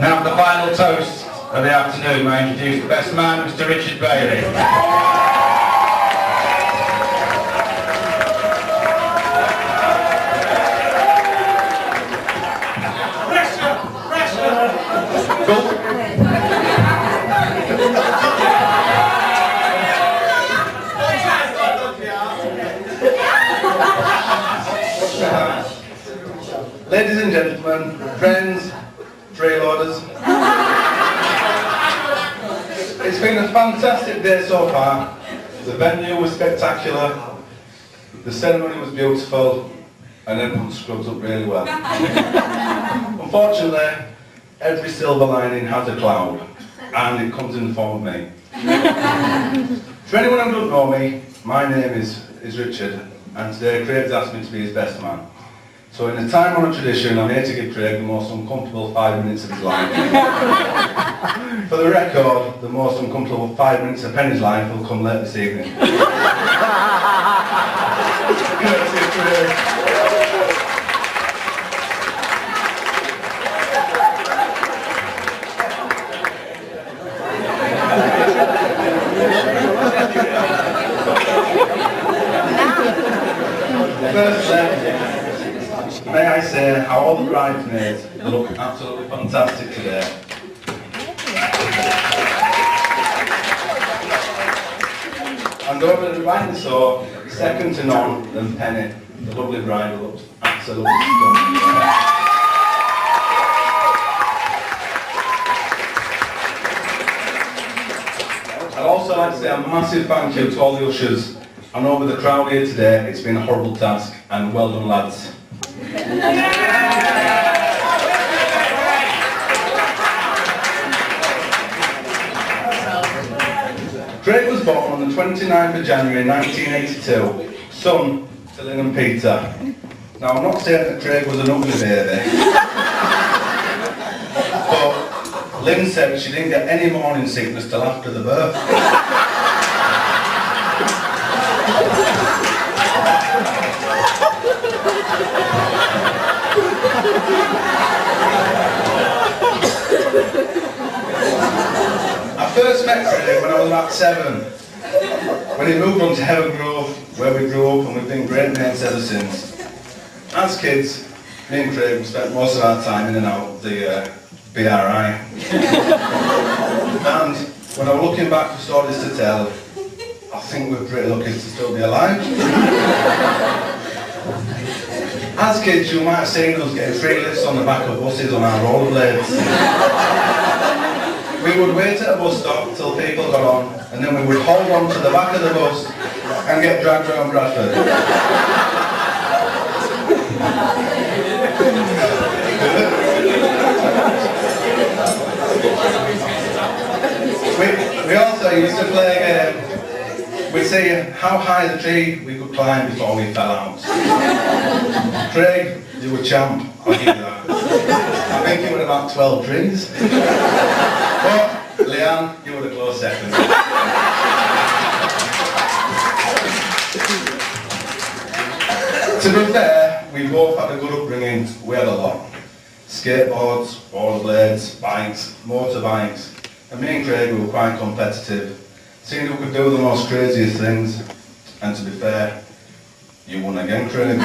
now for the final toast of the afternoon, may I introduce the best man, Mr. Richard Bailey. Ladies and gentlemen, friends, freeloaders, it's been a fantastic day so far. The venue was spectacular, the ceremony was beautiful, and everyone scrubbed up really well. Unfortunately, every silver lining has a cloud, and it comes in the form of me. For anyone who doesn't know me, my name is Richard, and today Craig's asked me to be his best man. So in a time-honoured tradition, I'm here to give Craig the most uncomfortable 5 minutes of his life. For the record, the most uncomfortable 5 minutes of Penny's life will come later this evening. Courtesy of Craig. Firstly, may I say how all the bridesmaids look absolutely fantastic today. And over the right and so, second to none than Penny, the lovely bride who looks absolutely stunning. I'd also like to say a massive thank you to all the ushers and over the crowd here today. It's been a horrible task, and well done, lads. Craig was born on the 29th of January 1982, son to Lynn and Peter. Now I'm not saying that Craig was an ugly baby, but Lynn said she didn't get any morning sickness till after the birth. I first met Craig when I was about 7, when he moved on to Heaven Grove, where we grew up, and we've been great mates ever since. As kids, me and Craig spent most of our time in and out of the BRI. And when I'm looking back for stories to tell, I think we're pretty lucky to still be alive. As kids, you might have seen us getting free lifts on the back of buses on our rollerblades. We would wait at a bus stop till people got on, and then we would hold on to the back of the bus and get dragged around Bradford. We also used to play a game. We'd see how high the tree we could climb before we fell out. Craig, you were champ, I'll give you that. I think you were about 12 trees. But, Leanne, you were the close second. To be fair, we both had a good upbringing. We had a lot. Skateboards, rollerblades, bikes, motorbikes. And me and Craig were quite competitive, seeing who could do the most craziest things. And to be fair, you won again, Craig.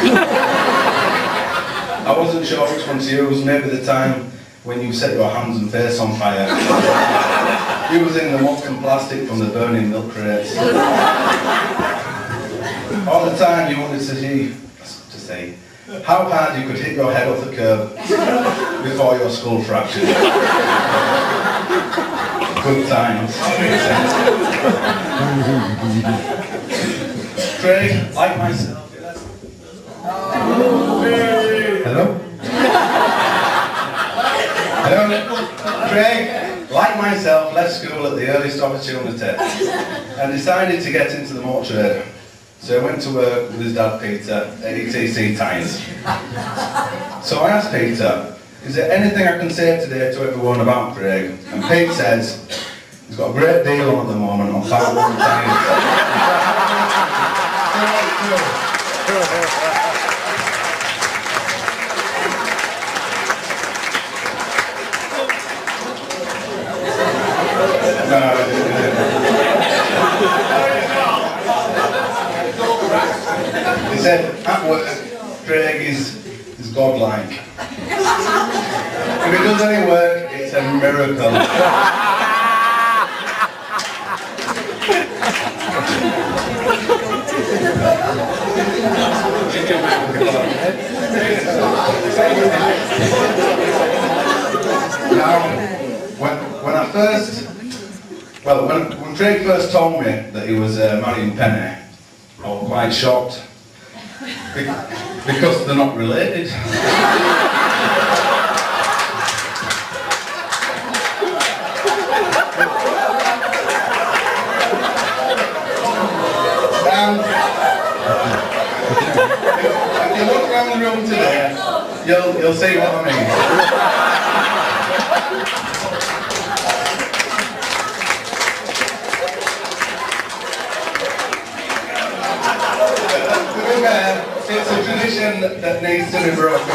I wasn't sure which one to use, maybe the time when you set your hands and face on fire. He was in the muck and plastic from the burning milk crates. All the time you wanted to see how hard you could hit your head off the curb before your skull fractured. Good times. Craig, like myself. Hello? Hello? Craig, like myself, left school at the earliest opportunity and decided to get into the motor trade. So he went to work with his dad Peter at ETC Tyres. So I asked Peter, is there anything I can say today to everyone about Craig? And Pete says, he's got a great deal on at the moment on 5-1 tyres. is godlike. If it does any work, it's a miracle. Now, when Craig first told me that he was marrying Penny, I was quite shocked. Because they're not related. If you look around the room today, you'll see what I mean. It's a tradition that needs to be broken.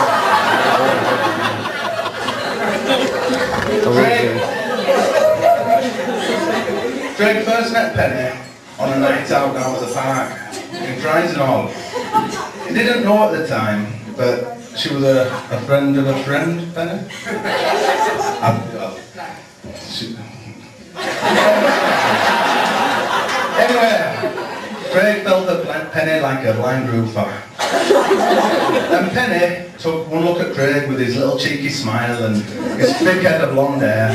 Craig first met Penny on a night out down at the park in Frizinghall. He didn't know at the time, but she was a friend of a friend, Penny. Anyway, Craig felt at Penny like a blind roofer. And Penny took one look at Craig with his little cheeky smile and his thick head of blonde hair.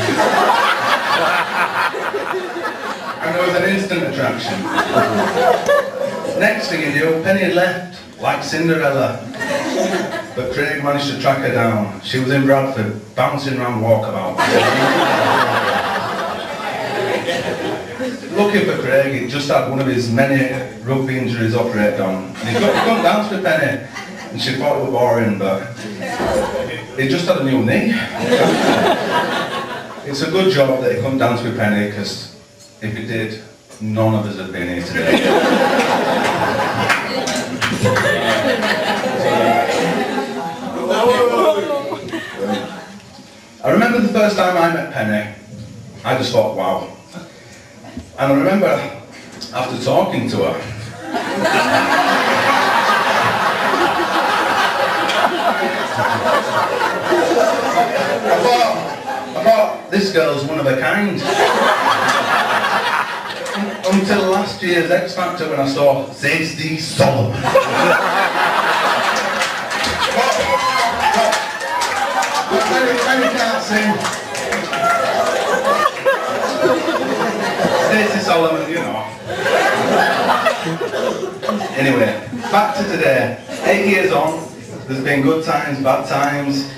And there was an instant attraction. Next thing you knew, Penny had left, like Cinderella. But Craig managed to track her down. She was in Bradford, bouncing around Walkabout. Lucky for Craig, he just had one of his many rugby injuries operated on. And he couldn't dance with Penny, and she thought it was boring, but he just had a new knee. It's a good job that he couldn't dance with Penny, because if he did, none of us had been here today. I remember the first time I met Penny, I just thought, wow. And I remember, after talking to her, I thought, this girl's one of a kind. Until last year's X Factor when I saw Zadie Solomon. Penny can't sing. Zadie Solomon, you know. Anyway, back to today. 8 years on, there's been good times, bad times,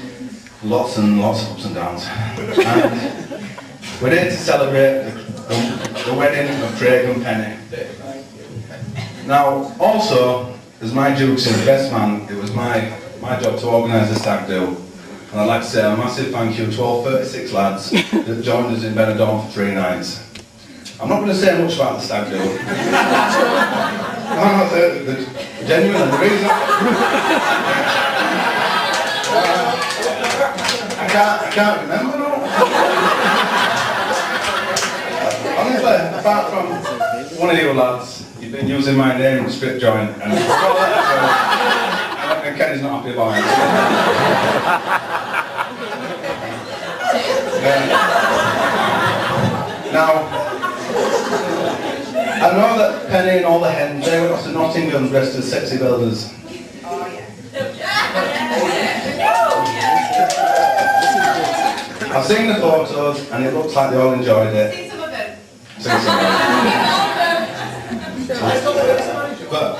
lots and lots of ups and downs. And we're here to celebrate the wedding of Craig and Penny. Now, also, as my Duke's best man, it was my job to organise the stag do. And I'd like to say a massive thank you to all 36 lads that joined us in Benidorm for 3 nights. I'm not going to say much about the stag do. No, the genuine, the reason. I can't remember now. Honestly, apart from one of you lads, you've been using my name in strip joint, and Kenny's not happy about it. Now, I know that Penny and all the hens, they went off to Nottingham dressed as sexy builders. I've seen the photos and it looks like they all enjoyed it. See some of them. But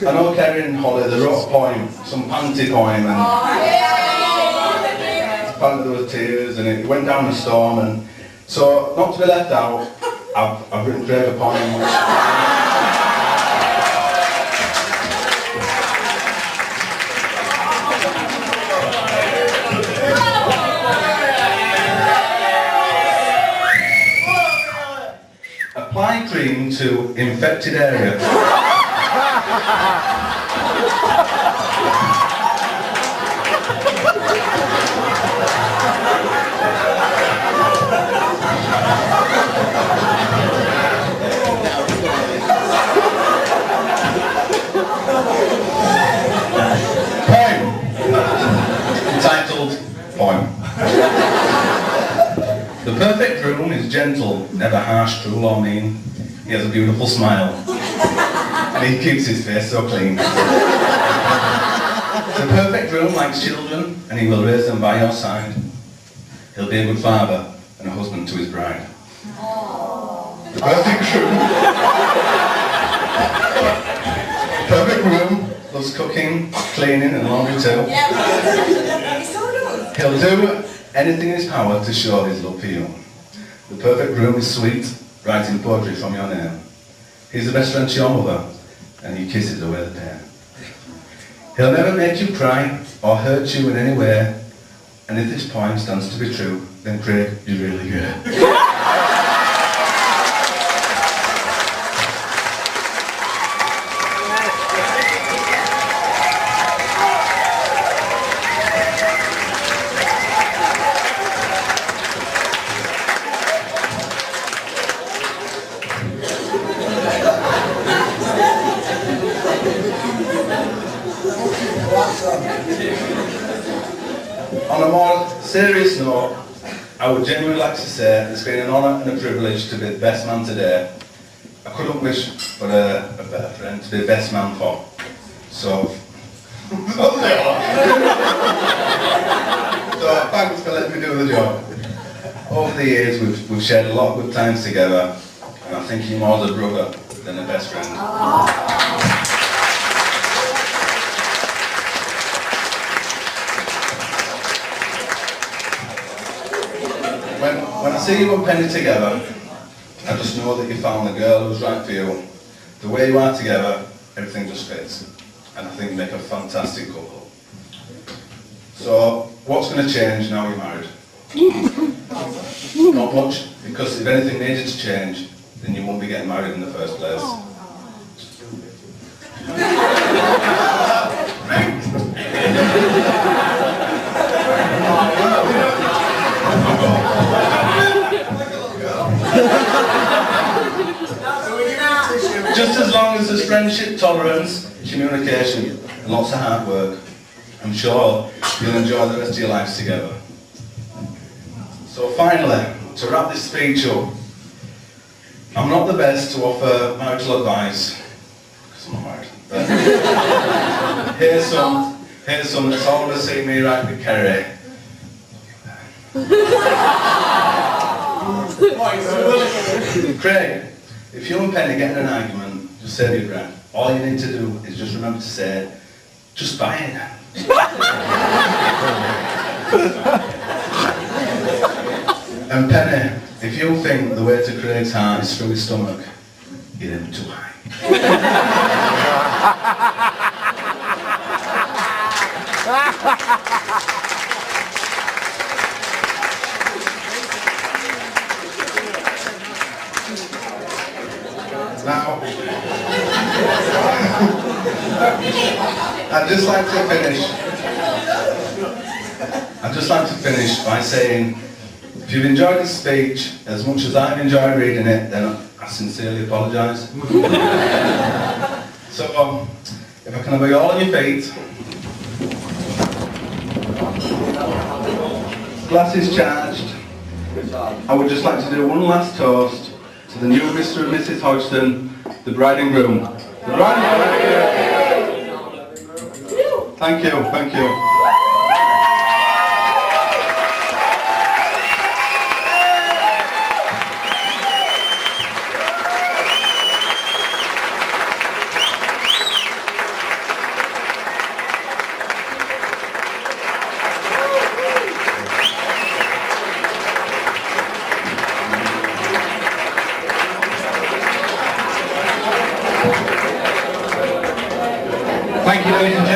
I know Kerry and Holly, they wrote a poem, some panty poem, and apparently there were tears and it went down a storm, and so not to be left out, I've written Craig a poem which apply cream to infected area. gentle, never harsh, cruel or mean. He has a beautiful smile. And he keeps his face so clean. The perfect groom likes children, and he will raise them by your side. He'll be a good father and a husband to his bride. The perfect groom loves cooking, cleaning and laundry too. He'll do anything in his power to show his love for you. The perfect groom is sweet, writing poetry from your name. He's the best friend to your mother, and he kisses away the pain. He'll never make you cry or hurt you in any way, and if this poem stands to be true, then Craig, you're really good. On a more serious note, I would genuinely like to say it's been an honour and a privilege to be the best man today. I couldn't wish for a better friend to be the best man for. So thanks for letting me do the job. Over the years we've shared a lot of good times together, and I think you're more as a brother than a best friend. When I see you and Penny together, I just know that you found the girl who's right for you. The way you are together, everything just fits. And I think you make a fantastic couple. So, what's going to change now you're married? Not much, because if anything needed to change, then you won't be getting married in the first place. Just as long as there's friendship, tolerance, communication, and lots of hard work, I'm sure you'll enjoy the rest of your lives together. So finally, to wrap this speech up, I'm not the best to offer marital advice, because I'm not married, but here's some that's always seen me right with Kerry. Craig, if you and Penny get in an argument, just say to your friend, all you need to do is just remember to say, just buy it. And Penny, if you think the way to Craig's heart is through his stomach, you're in too high. Now, I'd just like to finish by saying, if you've enjoyed this speech as much as I've enjoyed reading it, then I sincerely apologise. So, if I can have you all on your feet, glasses charged, I would just like to do one last toast to the new Mr. and Mrs. Hodgson, the bride and groom. The bride and groom. Thank you, thank you. Thank you, ladies and gentlemen.